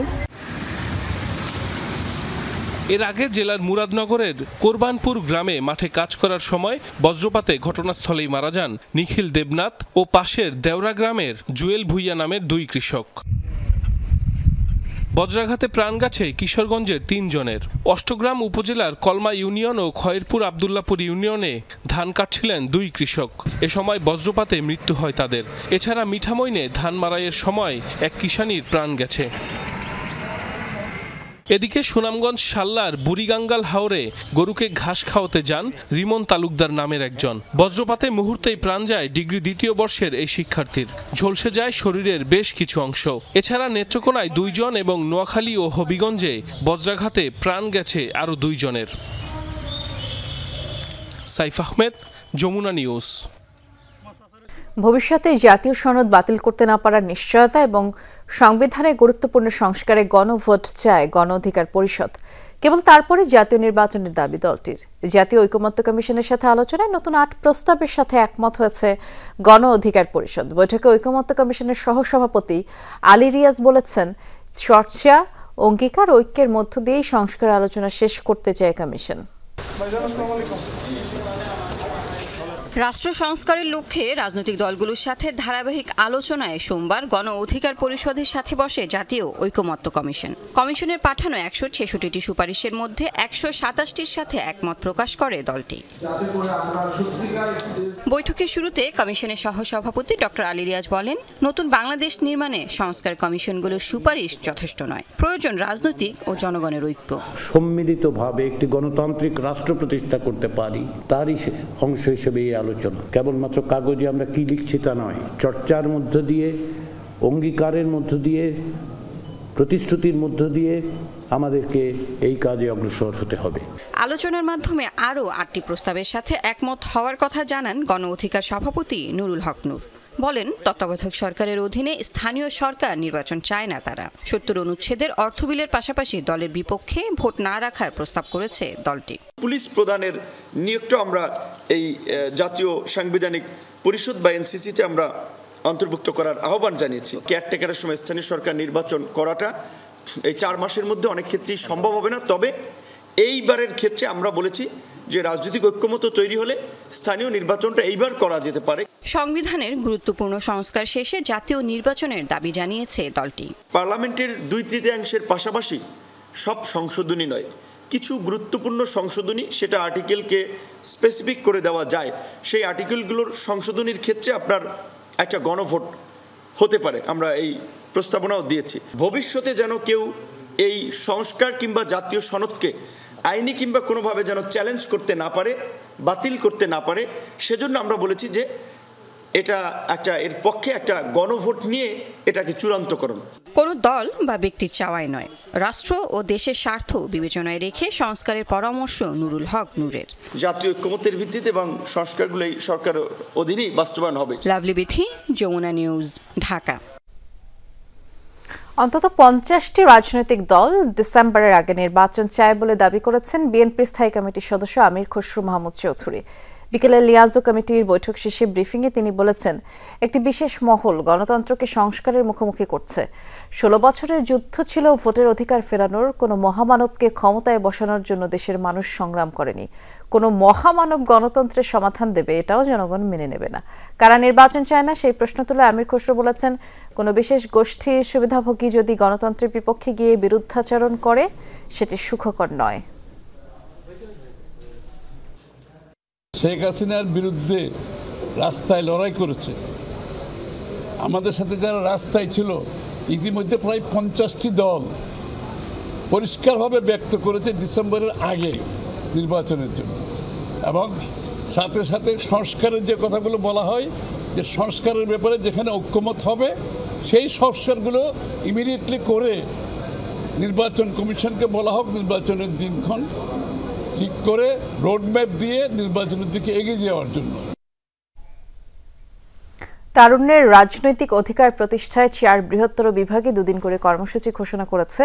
এর আগে জেলার মুরাদনগরের কোরবানপুর গ্রামে মাঠে কাজ করার সময় বজ্রপাতে ঘটনাস্থলেই মারা যান নিখিল দেবনাথ ও পাশের দেওরা গ্রামের জুয়েল ভুইয়া নামের 2 কৃষক। বজ্রাঘাতে প্রাণ গেছে কিশোরগঞ্জের 3 জনের। অষ্টগ্রাম উপজেলার কলমা ইউনিয়ন ও খয়েরপুর আবদুল্লাপুর ইউনিয়নে ধান কাটছিলেন 2 কৃষক। এ সময় বজ্রপাতে মৃত্যু হয় তাদের। এছাড়া মিঠামইনে ধান মাড়াইয়ের সময় এক কিষানীর প্রাণ গেছে। এদিকে সুনামগঞ্জ সাল্লার বুড়িগাঙ্গাল হাওরে গরুকে ঘাস খাওয়াতে যান রিমন তালুকদার নামের একজন। বজ্রপাতে মুহূর্তেই প্রাণ যায় ডিগ্রি 2য় বর্ষের এই শিক্ষার্থীর। ঝলসে যায় শরীরের বেশ কিছু অংশ। এছাড়া নেত্রকোনায় 2 জন এবং নোয়াখালী ও হবিগঞ্জে বজ্রাঘাতে প্রাণ গেছে আরও 2 জনের। সাইফ আহমেদ, যমুনা নিউজ। ভবিষ্যতে জাতীয় সনদ বাতিল করতে না পারার নিশ্চয়তা এবং সংবিধানের গুরুত্বপূর্ণ সংস্কারে গণভোট চায় গণ অধিকার পরিষদ। কেবল তারপরে জাতীয় নির্বাচনের দাবি দলটির। জাতীয় ঐকমত্য কমিশনের সাথে আলোচনায় নতুন 8 প্রস্তাবের সাথে একমত হয়েছে গণ অধিকার পরিষদ। বৈঠকে ঐকমত্য কমিশনের সহসভাপতি আলী রিয়াজ বলেছেন, চর্চা, অঙ্গীকার, ঐক্যের মধ্য দিয়েই সংস্কার আলোচনা শেষ করতে চায় কমিশন। রাষ্ট্র সংস্কারের লক্ষ্যে রাজনৈতিক দলগুলোর সাথে ধারাবাহিক আলোচনায় সোমবার গণ অধিকার পরিষদের সাথে বসে জাতীয় ঐকমত্য কমিশন। কমিশনের পাঠানো 166টি সুপারিশের মধ্যে 127টির সাথে একমত প্রকাশ করে দলটি। বৈঠকের শুরুতে কমিশনের সহসভাপতি ডক্টর আলী রিয়াজ বলেন, নতুন বাংলাদেশ নির্মাণে সংস্কার কমিশনগুলোর সুপারিশ যথেষ্ট নয়, প্রয়োজন রাজনৈতিক ও জনগণের ঐক্য। সম্মিলিতভাবে একটি গণতান্ত্রিক রাষ্ট্র প্রতিষ্ঠা করতে পারি, তারই অংশ হিসেবে এই আলোচনা। কেবলমাত্র কাগজে আমরা কি লিখছি তা নয়, চর্চার মধ্য দিয়ে, অঙ্গীকারের মধ্য দিয়ে, প্রতিশ্রুতির মধ্য দিয়ে আমাদেরকে এই কাজে অগ্রসর হতে হবে। আলোচনার মাধ্যমে আরও 8টি প্রস্তাবের সাথে একমত হওয়ার কথা জানান গণ অধিকার সভাপতি নুরুল হক নূর। বলেন, তত্ত্বাবধায়ক সরকারের অধীনে স্থানীয় সরকার নির্বাচন চায় না তারা। 70 অনুচ্ছেদের অর্থ বিলের পাশাপাশি দলের বিপক্ষে ভোট না রাখার প্রস্তাব করেছে দলটি। পুলিশ প্রধানের নিয়োগটা আমরা এই জাতীয় সাংবিধানিক পরিষদ বা এনসিসিতে আমরা অন্তর্ভুক্ত করার আহ্বান জানিয়েছি। কেয়ারটেকারের সময় স্থানীয় সরকার নির্বাচন করাটা এই 4 মাসের মধ্যে অনেক ক্ষেত্রেই সম্ভব হবে না। তবে এইবারের ক্ষেত্রে আমরা বলেছি যে রাজনৈতিক ঐক্যমত্য তৈরি হলে স্থানীয় নির্বাচনটা এইবার করা যেতে পারে। সংবিধানের গুরুত্বপূর্ণ সংস্কার শেষে জাতীয় নির্বাচনের দাবি জানিয়েছে দলটি। পার্লামেন্টের 2/3 পাশাপাশি সব সংশোধনী নয়, কিছু গুরুত্বপূর্ণ সংশোধনী, সেটা আর্টিকেলকে স্পেসিফিক করে দেওয়া যায়। সেই আর্টিকেলগুলোর সংশোধনীর ক্ষেত্রে আপনার একটা গণভোট হতে পারে, আমরা এই প্রস্তাবনাও দিয়েছি। ভবিষ্যতে যেন কেউ এই সংস্কার কিংবা জাতীয় সনদকে আইনি কিংবা কোনোভাবে যেন চ্যালেঞ্জ করতে না পারে, বাতিল করতে না পারে, সেজন্য আমরা বলেছি যে এটা এর পক্ষে একটা গণভোট নিয়ে এটাকে চূড়ান্ত করুন। কোনো দল বা ব্যক্তির চাওয়াই নয়, রাষ্ট্র ও দেশের স্বার্থ বিবেচনায় রেখে সংস্কারের পরামর্শ নুরুল হক নূরের। জাতীয় ঐক্যমত্যের ভিত্তিতে এবং সংস্কারগুলো এই সরকারের অধীনেই বাস্তবায়ন হবে। লাভলি বিথি, যমুনা নিউজ, ঢাকা। অন্তত 50টি রাজনৈতিক দল ডিসেম্বরের আগে নির্বাচন চায় বলে দাবি করেছেন বিএনপি স্থায়ী কমিটির সদস্য আমির খসরু মাহমুদ চৌধুরী। বিকেলে লিয়াজো কমিটির বৈঠক শেষে ব্রিফিংয়ে তিনি বলেছেন, একটি বিশেষ মহল গণতন্ত্রকে সংস্কারের মুখোমুখি করছে। 16 বছরের যুদ্ধ ছিল ভোটের অধিকার ফেরানোর। কোনো মহামানবকে ক্ষমতায় বসানোর জন্য দেশের মানুষ সংগ্রাম করেনি। কোনো মহামানব গণতন্ত্রের সমাধান দেবে, এটাও জনগণ মেনে নেবে না। কারা নির্বাচন চায় না সেই প্রশ্ন তুলে আমির খসরু বলেছেন, কোনো বিশেষ গোষ্ঠীর সুবিধাভোগী যদি গণতন্ত্রের বিপক্ষে গিয়ে বিরুদ্ধাচরণ করে, সেটি সুখকর নয়। শেখ হাসিনার বিরুদ্ধে রাস্তায় লড়াই করেছে, আমাদের সাথে যারা রাস্তায় ছিল, ইতিমধ্যে প্রায় 50টি দল পরিষ্কারভাবে ব্যক্ত করেছে ডিসেম্বরের আগে নির্বাচনের জন্য। এবং সাথে সাথে সংস্কারের যে কথাগুলো বলা হয়, যে সংস্কারের ব্যাপারে যেখানে ঐক্যমত হবে সেই সংস্কারগুলো ইমিডিয়েটলি করে নির্বাচন কমিশনকে বলা হোক নির্বাচনের দিনক্ষণ ঠিক করে রোডম্যাপ দিয়ে নির্বাচনের দিকে এগিয়ে যাওয়ার জন্য। তারুণ্যের রাজনৈতিক অধিকার প্রতিষ্ঠায় 4 বৃহত্তর বিভাগে 2 দিন করে কর্মসূচি ঘোষণা করেছে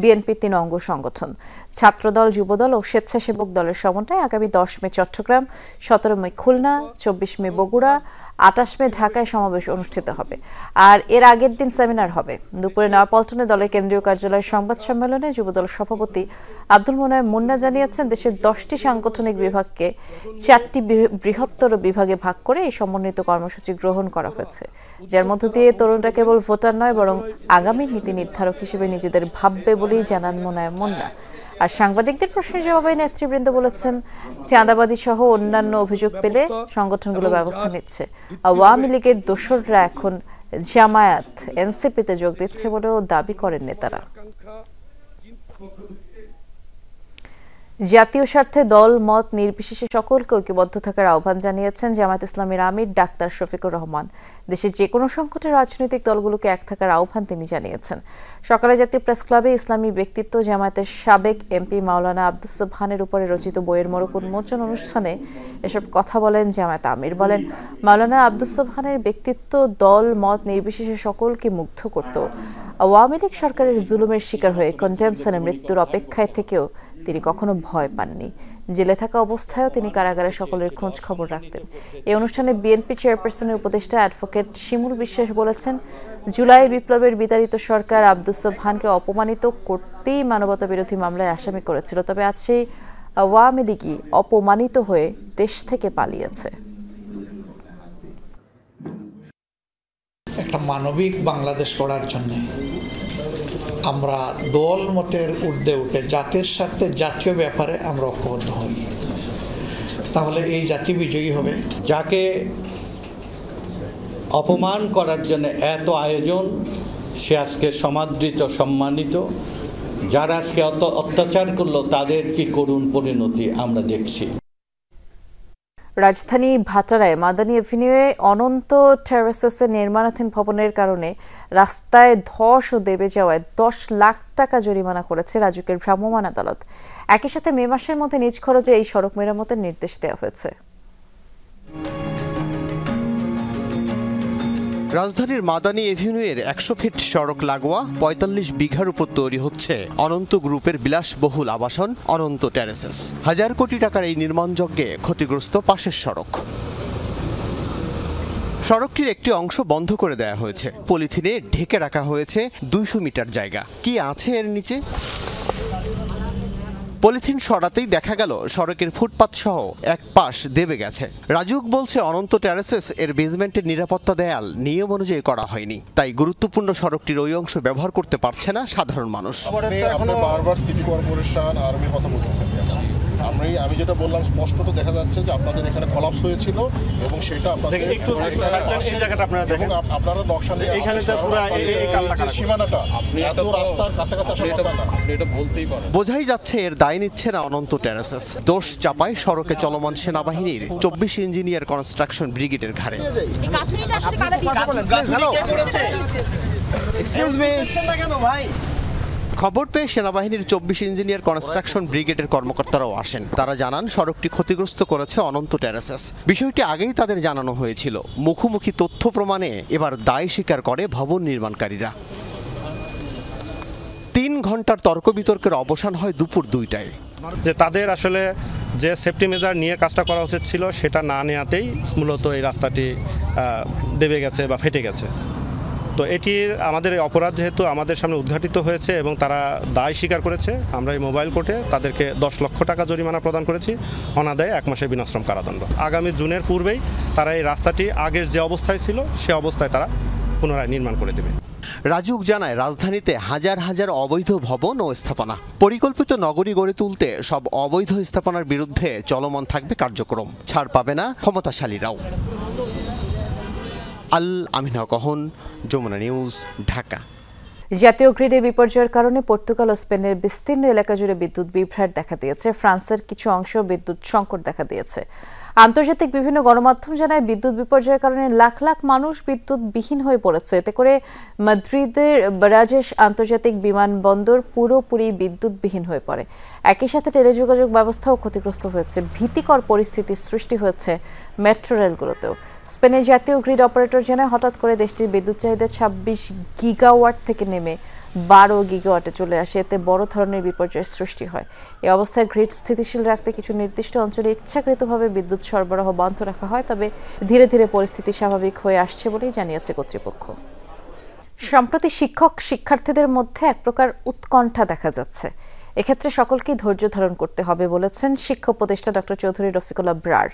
বিএনপির 3 অঙ্গ সংগঠন। ছাত্রদল, যুবদল ও স্বেচ্ছাসেবক দলের সমন্বয়ে আগামী 10 মে চট্টগ্রাম, 17 মে খুলনা, 24 মে বগুড়া, 28 মে ঢাকায় সমাবেশ অনুষ্ঠিত হবে। আর এর আগের দিন সেমিনার হবে। দুপুরে নয়াপল্টনে দলের কেন্দ্রীয় কার্যালয়ের সংবাদ সম্মেলনে যুবদল সভাপতি আব্দুল মোনায়েম মুন্না জানিয়েছেন, দেশের 10টি সাংগঠনিক বিভাগকে 4টি বৃহত্তর বিভাগে ভাগ করে এই সমন্বিত কর্মসূচি গ্রহণ করা হয়েছে, যার মধ্য দিয়ে তরুণরা কেবল ভোটার নয়, বরং আগামী নীতি নির্ধারক হিসেবে নিজেদের ভাববে বলেই জানান মোনায়েম মুন্না। আর সাংবাদিকদের প্রশ্নের জবাবে নেতৃবৃন্দ বলেছেন, চাঁদাবাদী সহ অন্যান্য অভিযোগ পেলে সংগঠনগুলো ব্যবস্থা নিচ্ছে। আওয়ামী লীগের দোসররা এখন জামায়াত, এনসিপিতে যোগ দিচ্ছে বলেও দাবি করেন নেতারা। জাতীয় স্বার্থে দল মত নির্বিশেষে সকলকে ঐক্যবদ্ধ থাকার আহ্বান জানিয়েছেন জামায়াত ইসলামীর আমির ডাক্তার শফিকুর রহমান। দেশের যে কোনো সংকটে রাজনৈতিক দলগুলোকে এক থাকার আহ্বান তিনি জানিয়েছেন। সকালে জাতীয় প্রেস ক্লাবে ইসলামী ব্যক্তিত্ব জামায়াতের সাবেক এমপি মাওলানা আব্দুস সোবহানের উপরে রচিত বইয়ের মোড়ক উন্মোচন অনুষ্ঠানে এসব কথা বলেন জামায়াত আমির। বলেন, মাওলানা আব্দুস সোবহানের ব্যক্তিত্ব দল মত নির্বিশেষে সকলকে মুগ্ধ করত। আওয়ামী লীগ সরকারের জুলুমের শিকার হয়ে কন্টেমশনে মৃত্যুর অপেক্ষায় থেকেও তিনি কখনো ভয় পাননি। জেলে থাকা অবস্থায়ও তিনি কারাগারে সকলের খোঁজ খবর রাখতেন। এই অনুষ্ঠানে বিএনপি চেয়ারপারসনের উপদেষ্টা অ্যাডভোকেট শিমুল বিশ্বাস বলেছেন, জুলাই বিপ্লবের বিতাড়িত সরকার আব্দুস সোবহানকে অপমানিত করতেই মানবতা বিরোধী মামলায় আসামি করেছিল। তবে আজ সেই আওয়ামী লীগই অপমানিত হয়ে দেশ থেকে পালিয়েছে। একটা মানবিক বাংলাদেশ গড়ার জন্য আমরা দল মতের ঊর্ধ্বে উঠে জাতির স্বার্থে জাতীয় ব্যাপারে আমরা ঐক্যবদ্ধ হই, তাহলে এই জাতি বিজয়ী হবে। যাকে অপমান করার জন্য এত আয়োজন, সে আজকে সমাদৃত সম্মানিত। যারা আজকে অত্যাচার করলো তাদের কি করুণ পরিণতি আমরা দেখছি। রাজধানী ভাটারায় মাদানী এভিনিউয়ে অনন্ত টেরাসেসের নির্মাণাধীন ভবনের কারণে রাস্তায় ধস ও দেবে যাওয়ায় 10 লাখ টাকা জরিমানা করেছে রাজুকের ভ্রাম্যমাণ আদালত। একই সাথে মে মাসের মধ্যে নিজ খরচে এই সড়ক মেরামতের নির্দেশ দেওয়া হয়েছে। রাজধানীর মাদানী এভিনিউয়ের 100 ফিট সড়ক লাগোয়া 45 বিঘার উপর তৈরি হচ্ছে অনন্ত গ্রুপের বিলাসবহুল আবাসন অনন্ত টেরাসেস। 1000 কোটি টাকার এই নির্মাণযজ্ঞে ক্ষতিগ্রস্ত পাশের সড়ক। সড়কটির একটি অংশ বন্ধ করে দেওয়া হয়েছে, পলিথিনে ঢেকে রাখা হয়েছে 200 মিটার জায়গা। কি আছে এর নিচে? পলিথিন সরাতেই দেখা গেল সড়কের ফুটপাত সহ এক পাশ দেবে গেছে। রাজুক বলছে, অনন্ত টেরাসেস এর বেসমেন্টের নিরাপত্তা দেয়াল নিয়ম অনুযায়ী করা হয়নি, তাই গুরুত্বপূর্ণ সড়কটির ওই অংশ ব্যবহার করতে পারছে না সাধারণ মানুষ। বারবার সিটি কর্পোরেশন আর্মির কথা বলতেছেন। আমি যেটা বললাম স্পষ্ট তো দেখা যাচ্ছে যে আপনাদের এখানে কলাপস হয়েছিল এবং সেটা আপনাদের এই জায়গাটা আপনারা দেখেন, আপনারা নকশা নিয়ে এখানে সীমানাটা এত রাস্তার কাছাকাছি আসা কথা না, এটা বলতেই পারেন। বোঝাই যাচ্ছে এর দায় নিচ্ছে না অনন্ত টেরাসেস। দোষ চাপায় সড়কে চলমান সেনাবাহিনীর 24 ইঞ্জিনিয়ার কনস্ট্রাকশন ব্রিগেডের ঘাড়ে। খবর পেয়ে সেনাবাহিনীর 24 ইঞ্জিনিয়ার কনস্ট্রাকশন ব্রিগেডের কর্মকর্তারাও আসেন। তারা জানান সড়কটি ক্ষতিগ্রস্ত করেছে অনন্ত টেরাসেস। বিষয়টি আগেই তাদের জানানো হয়েছিল। মুখোমুখি তথ্য প্রমাণে এবার দায় স্বীকার করে ভবন নির্মাণকারীরা। 3 ঘন্টার তর্ক বিতর্কের অবসান হয় দুপুর 2টায়। যে তাদের আসলে যে সেফটি মেজার নিয়ে কাজটা করা উচিত ছিল সেটা না নেওয়াতেই মূলত এই রাস্তাটি দেবে গেছে বা ফেটে গেছে। তো এটি আমাদের অপরাধ যেহেতু আমাদের সামনে উদ্ঘাটিত হয়েছে এবং তারা দায় স্বীকার করেছে, আমরা এই মোবাইল কোর্টে তাদেরকে 10 লক্ষ টাকা জরিমানা প্রদান করেছি, অনাদায়ে 1 মাসের বিনাশ্রম কারাদণ্ড। আগামী জুনের পূর্বেই তারা এই রাস্তাটি আগের যে অবস্থায় ছিল সে অবস্থায় তারা পুনরায় নির্মাণ করে দেবে। রাজুক জানায়, রাজধানীতে হাজার হাজার অবৈধ ভবন ও স্থাপনা। পরিকল্পিত নগরী গড়ে তুলতে সব অবৈধ স্থাপনার বিরুদ্ধে চলমান থাকবে কার্যক্রম, ছাড় পাবে না ক্ষমতাশালীরাও। আল আমিনা কহন, যমুনা নিউজ, ঢাকা। জাতীয় গ্রিডে বিপর্যয়ের কারণে পর্তুগাল ও স্পেনের বিস্তীর্ণ এলাকা জুড়ে বিদ্যুৎ বিভ্রাট দেখা দিয়েছে। ফ্রান্সের কিছু অংশ বিদ্যুৎ সংকট দেখা দিয়েছে। আন্তর্জাতিক বিভিন্ন গণমাধ্যম জানায়, বিদ্যুৎ বিপর্যয়ের কারণে লাখ লাখ মানুষ বিদ্যুৎবিহীন হয়ে পড়েছে। এতে করে মাদ্রিদের বারাজেস আন্তর্জাতিক বিমানবন্দর পুরোপুরি বিদ্যুৎবিহীন হয়ে পড়ে। একই সাথে টেলিযোগাযোগ ব্যবস্থাও ক্ষতিগ্রস্ত হয়েছে। ভীতিকর পরিস্থিতির সৃষ্টি হয়েছে মেট্রো রেলগুলোতেও। স্পেনের জাতীয় গ্রিড অপারেটর জানায়, হঠাৎ করে দেশটির বিদ্যুৎ চাহিদা 26 গিগাওয়াট থেকে নেমে 12 গিগাওয়াটে চলে আসে। এতে বড় ধরনের বিপর্যয়ের সৃষ্টি হয়। এই অবস্থায় গ্রিড স্থিতিশীল রাখতে কিছু নির্দিষ্ট অঞ্চলে ইচ্ছাকৃতভাবে বিদ্যুৎ সরবরাহ বন্ধ রাখা হয়, তবে ধীরে ধীরে পরিস্থিতি স্বাভাবিক হয়ে আসছে বলেই জানিয়েছে কর্তৃপক্ষ। সম্প্রতি শিক্ষার্থীদের মধ্যে এক প্রকার উৎকণ্ঠা দেখা যাচ্ছে। এক্ষেত্রে সকলকেই ধৈর্য ধারণ করতে হবে বলেছেন শিক্ষা উপদেষ্টা ডক্টর চৌধুরী রফিকুল আবরার।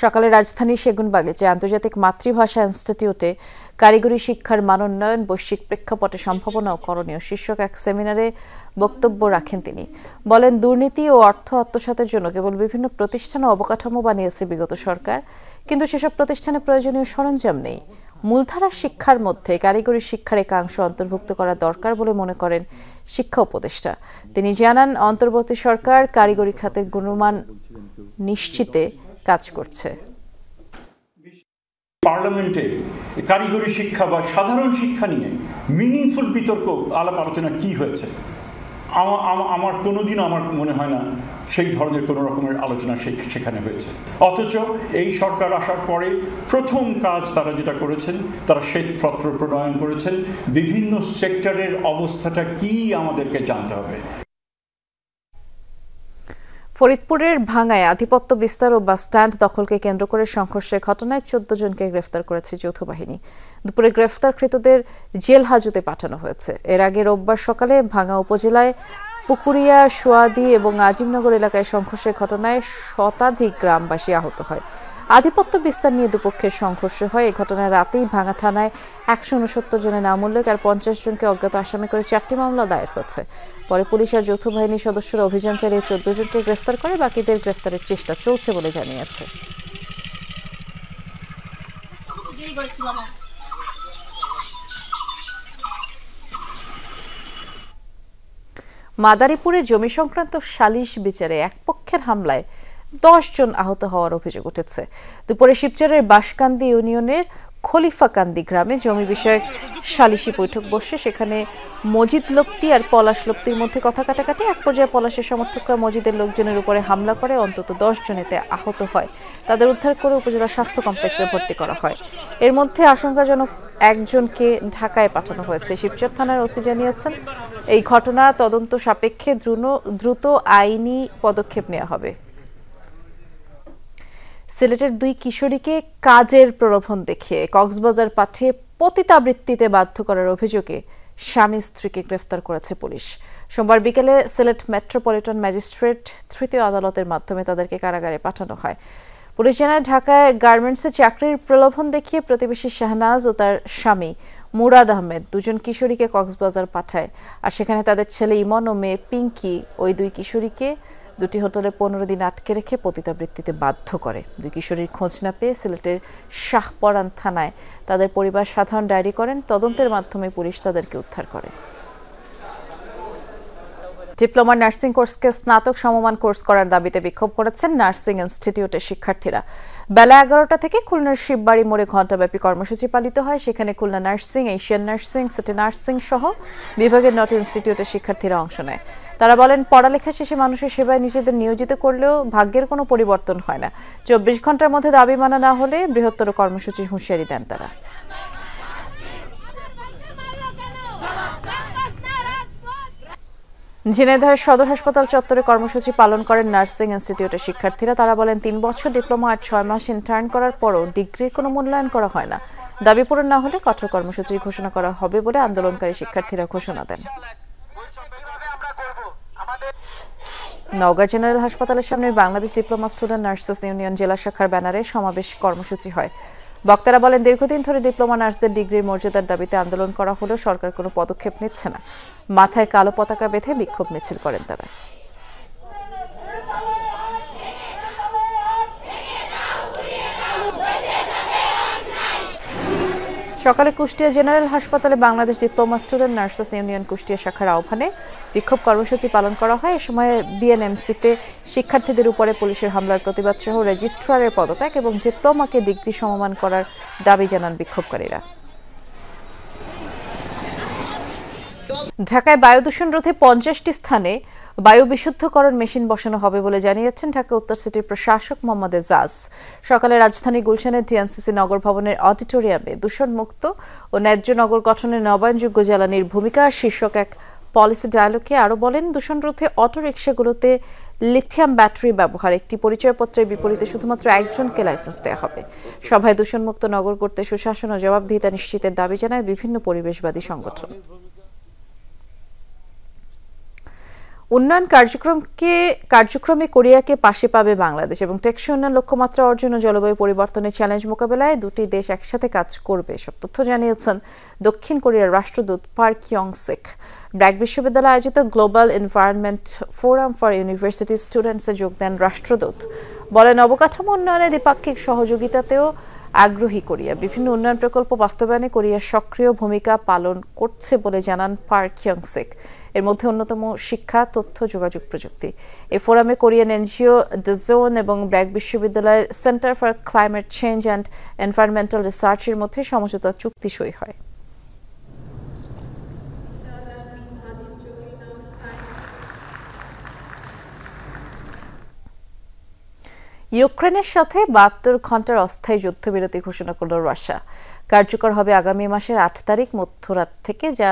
সকালে রাজধানীর সেগুনবাগিচে আন্তর্জাতিক মাতৃভাষা ইনস্টিটিউটে কারিগরি শিক্ষার মানোন্নয়ন, বৈশ্বিক প্রেক্ষাপটে সম্ভাবনা ও করণীয় শীর্ষক এক সেমিনারে বক্তব্য রাখেন তিনি। বলেন, দুর্নীতি ও অর্থ আত্মসাতের জন্য কেবল বিভিন্ন প্রতিষ্ঠান ও অবকাঠামো বানিয়েছে বিগত সরকার, কিন্তু সেসব প্রতিষ্ঠানে প্রয়োজনীয় সরঞ্জাম নেই। মূলধারার শিক্ষার মধ্যে কারিগরি শিক্ষার একাংশ অন্তর্ভুক্ত করা দরকার বলে মনে করেন শিক্ষা উপদেষ্টা। তিনি জানান, অন্তর্বর্তী সরকার কারিগরি খাতের গুণমান নিশ্চিতে কাজ করছে। পার্লামেন্টে কারিগরি শিক্ষা বা সাধারণ শিক্ষা নিয়ে মিনিংফুল বিতর্ক আলাপ আলোচনা কি হয়েছে? আমার কোনোদিনও আমার মনে হয় না সেই ধরনের কোনো রকমের আলোচনা সেখানে হয়েছে। অথচ এই সরকার আসার পরে প্রথম কাজ তারা যেটা করেছেন, তারা শ্বেতপত্র প্রণয়ন করেছেন। বিভিন্ন সেক্টরের অবস্থাটা কি আমাদেরকে জানতে হবে। ফরিদপুরের ভাঙ্গায় আধিপত্য বিস্তার ও বাস স্ট্যান্ড দখলকে কেন্দ্র করে সংঘর্ষের ঘটনায় 14 জনকে গ্রেফতার করেছে যৌথ বাহিনী। দুপুরে গ্রেফতারকৃতদের জেল হাজতে পাঠানো হয়েছে। এর আগে রোববার সকালে ভাঙ্গা উপজেলায় পুকুরিয়া, সোয়াদি এবং আজিমনগর এলাকায় সংঘর্ষের ঘটনায় শতাধিক গ্রামবাসী আহত হয়। আধিপত্য বিস্তার নিয়ে দুপক্ষের সংঘর্ষ হয়। এই ঘটনায় রাতেই ভাঙ্গা থানায় 169 জনের নাম উল্লেখ আর 50 জনকে অজ্ঞাত আসামি করে 4টি মামলা দায়ের হয়েছে। পরে পুলিশ আর যৌথ বাহিনীর সদস্যরা অভিযান চালিয়ে 14 জনকে গ্রেফতার করে। বাকিদের গ্রেফতারের চেষ্টা চলছে বলে জানিয়েছে। মাদারীপুরে জমি সংক্রান্ত সালিশ বিচারে এক পক্ষের হামলায় 10 জন আহত হওয়ার অভিযোগ উঠেছে। দুপুরে শিবচরের বাঁশকান্দি ইউনিয়নের খলিফাকান্দি গ্রামে জমি বিষয়ক সালিশি বৈঠক বসে। সেখানে মজিদ লপ্তি আর পলাশ লপ্তির মধ্যে কথা কাটাকাটি। এক পর্যায়ে পলাশের সমর্থকরা মজিদের লোকজনের উপরে হামলা করে অন্তত 10 জন এতে আহত হয়। তাদের উদ্ধার করে উপজেলা স্বাস্থ্য কমপ্লেক্সে ভর্তি করা হয়। এর মধ্যে আশঙ্কাজনক একজনকে ঢাকায় পাঠানো হয়েছে। শিবচর থানার ওসি জানিয়েছেন, এই ঘটনা তদন্ত সাপেক্ষে দ্রুত আইনি পদক্ষেপ নেওয়া হবে। সিলেটের 2 কিশোরীকে কাজের প্রলোভন দেখিয়ে কক্সবাজার পাঠিয়ে পতিতাবৃত্তিতে বাধ্য করার অভিযোগে স্বামী স্ত্রীকে গ্রেফতার করেছে পুলিশ। সোমবার বিকেলে সিলেট মেট্রোপলিটন ম্যাজিস্ট্রেট তৃতীয় আদালতের মাধ্যমে তাদেরকে কারাগারে পাঠানো হয়। পুলিশ জানায়, ঢাকায় গার্মেন্টসে চাকরির প্রলোভন দেখিয়ে প্রতিবেশী শাহনাজ ও তার স্বামী মুরাদ আহমেদ 2 জন কিশোরীকে কক্সবাজার পাঠায়। আর সেখানে তাদের ছেলে ইমন ও মেয়ে পিঙ্কি ওই 2 কিশোরীকে 2টি হোটেলে 15 দিন আটকে রেখে পতিতাবৃত্তিতে বাধ্য করে। 2 কিশোরীর খোঁজ না পেয়ে সিলেটের শাহপরান থানায় তাদের পরিবার সাধারণ ডায়েরি করেন। তদন্তের মাধ্যমে পুলিশ তাদেরকে উদ্ধার করে। ডিপ্লোমা নার্সিং কোর্সকে স্নাতক সমমান কোর্স করার দাবিতে বিক্ষোভ করেছেন নার্সিং ইনস্টিটিউটের শিক্ষার্থীরা। বেলা 11টা থেকে খুলনার শিববাড়ি মোড়ে ঘণ্টাব্যাপী কর্মসূচি পালিত হয়। সেখানে Khulna nursing, Asian nursing, city nursing সহ বিভাগের 9টি ইনস্টিটিউটের শিক্ষার্থীরা অংশ নেয়। তারা বলেন, পড়ালেখা শেষে মানুষের সেবায় নিজেদের নিয়োজিত করলেও ভাগ্যের কোনো পরিবর্তন হয় না। 24 ঘন্টার মধ্যে দাবি মানা না হলে বৃহত্তর কর্মসূচির হুঁশিয়ারি দেন তারা। ঝিনাইদহের সদর হাসপাতাল চত্বরে কর্মসূচি পালন করেন নার্সিং ইনস্টিটিউটের শিক্ষার্থীরা। তারা বলেন, 3 বছর ডিপ্লোমা আর 6 মাস ইন্টার্ন করার পরও ডিগ্রির কোনো মূল্যায়ন করা হয় না। দাবি পূরণ না হলে কঠোর কর্মসূচি ঘোষণা করা হবে বলে আন্দোলনকারী শিক্ষার্থীরা ঘোষণা দেন। নওগাঁ জেনারেল হাসপাতালের সামনে Bangladesh diploma student nurses union জেলা শাখার ব্যানারে সমাবেশ কর্মসূচি হয়। বক্তারা বলেন, দীর্ঘদিন ধরে ডিপ্লোমা নার্সদের ডিগ্রির মর্যাদার দাবিতে আন্দোলন করা হলেও সরকার কোনো পদক্ষেপ নিচ্ছে না। মাথায় কালো পতাকা বেঁধে বিক্ষোভ মিছিল করেন তারা। সকালে কুষ্টিয়া জেনারেল হাসপাতালে Bangladesh diploma student nurses union Kushtia শাখার আহ্বানে বিক্ষোভ কর্মসূচি পালন করা হয়। এ সময় বিএনএমসিতে শিক্ষার্থীদের উপরে পুলিশের হামলার প্রতিবাদ সহ রেজিস্ট্রারের পদত্যাগ এবং ডিপ্লোমাকে ডিগ্রি সমমান করার দাবি জানান বিক্ষোভকারীরা। ঢাকায় বায়ু দূষণ রোধে 50টি স্থানে বায়ু বিশুদ্ধকরণ মেশিন বসানো হবে বলে জানিয়েছেন ঢাকা উত্তর সিটির প্রশাসক মোহাম্মদ এজাজ। সকালে রাজধানীর গুলশানের টিএনসিসি নগর ভবনের অডিটোরিয়ামে দূষণমুক্ত ও ন্যায্য নগর গঠনে নবায়নযোগ্য জ্বালানির ভূমিকা শীর্ষক এক পলিসি ডায়ালগে আরও বলেন, দূষণ রোধে অটোরিকশাগুলোতে লিথিয়াম ব্যাটারি ব্যবহার একটি পরিচয়পত্রের বিপরীতে শুধুমাত্র একজনকে লাইসেন্স দেওয়া হবে। সভায় দূষণমুক্ত নগর করতে সুশাসন ও জবাবদিহিতা নিশ্চিতের দাবি জানায় বিভিন্ন পরিবেশবাদী সংগঠন। উন্নয়ন কার্যক্রমে কোরিয়াকে পাশে পাবে বাংলাদেশ এবং টেকসই উন্নয়ন লক্ষ্যমাত্রা অর্জন ও জলবায়ু পরিবর্তনের চ্যালেঞ্জ মোকাবেলায় 2টি দেশ একসাথে কাজ করবে। সব তথ্য জানিয়েছেন দক্ষিণ কোরিয়ার রাষ্ট্রদূত পার্ক ইয়ং-সিক। ব্র্যাক বিশ্ববিদ্যালয়ে আয়োজিত global environment forum for university স্টুডেন্টসে যোগ দেন রাষ্ট্রদূত। বলেন, অবকাঠামো উন্নয়নে দ্বিপাক্ষিক সহযোগিতাতেও আগ্রহী কোরিয়া। বিভিন্ন উন্নয়ন প্রকল্প বাস্তবায়নে কোরিয়া সক্রিয় ভূমিকা পালন করছে বলে জানান পার্ক কিয়ং-সিক। এর মধ্যে অন্যতম শিক্ষা, তথ্য যোগাযোগ প্রযুক্তি। এই ফোরামে কোরিয়ান এনজিও ডজোন এবং ব্র্যাক বিশ্ববিদ্যালয়ের centre for climate change and environmental রিসার্চের মধ্যে সমঝোতা চুক্তি সই হয়। ইউক্রেনের সাথে 72 ঘন্টার অস্থায়ী যুদ্ধবিরতি ঘোষণা করল রাশিয়া। কার্যকর হবে আগামী মাসের 8 তারিখ মধ্যরাত থেকে, যা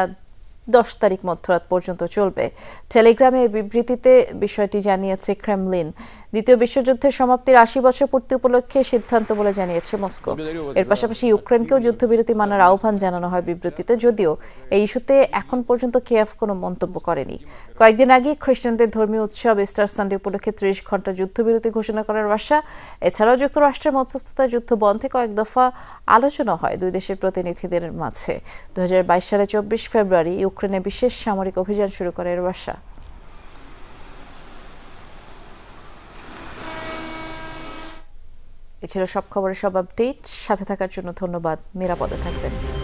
10 তারিখ মধ্যরাত পর্যন্ত চলবে। টেলিগ্রামে এই বিবৃতিতে বিষয়টি জানিয়েছে ক্রেমলিন। দ্বিতীয় বিশ্বযুদ্ধের সমাপ্তির 80 বছর পূর্তি উপলক্ষে সিদ্ধান্ত বলে জানিয়েছে মস্কো। এর পাশাপাশি ইউক্রেনকেও যুদ্ধবিরতি মানার আহ্বান জানানো হয় বিবৃতিতে, যদিও এই ইস্যুতে এখন পর্যন্ত কিয়েভ কোনো মন্তব্য করেনি। কয়েকদিন আগে খ্রিস্টানদের ধর্মীয় উৎসব ইস্টার সানডে উপলক্ষে 30 ঘন্টা যুদ্ধবিরতি ঘোষণা করে রাশিয়া। এছাড়াও যুক্তরাষ্ট্রের মধ্যস্থতায় যুদ্ধ বন্ধে কয়েক দফা আলোচনা হয় দুই দেশের প্রতিনিধিদের মাঝে। 2022 সালে 24 ফেব্রুয়ারি ইউক্রেনে বিশেষ সামরিক অভিযান শুরু করে রাশিয়া। এ ছিল সব খবরের সব আপডেট। সাথে থাকার জন্য ধন্যবাদ। নিরাপদে থাকবেন।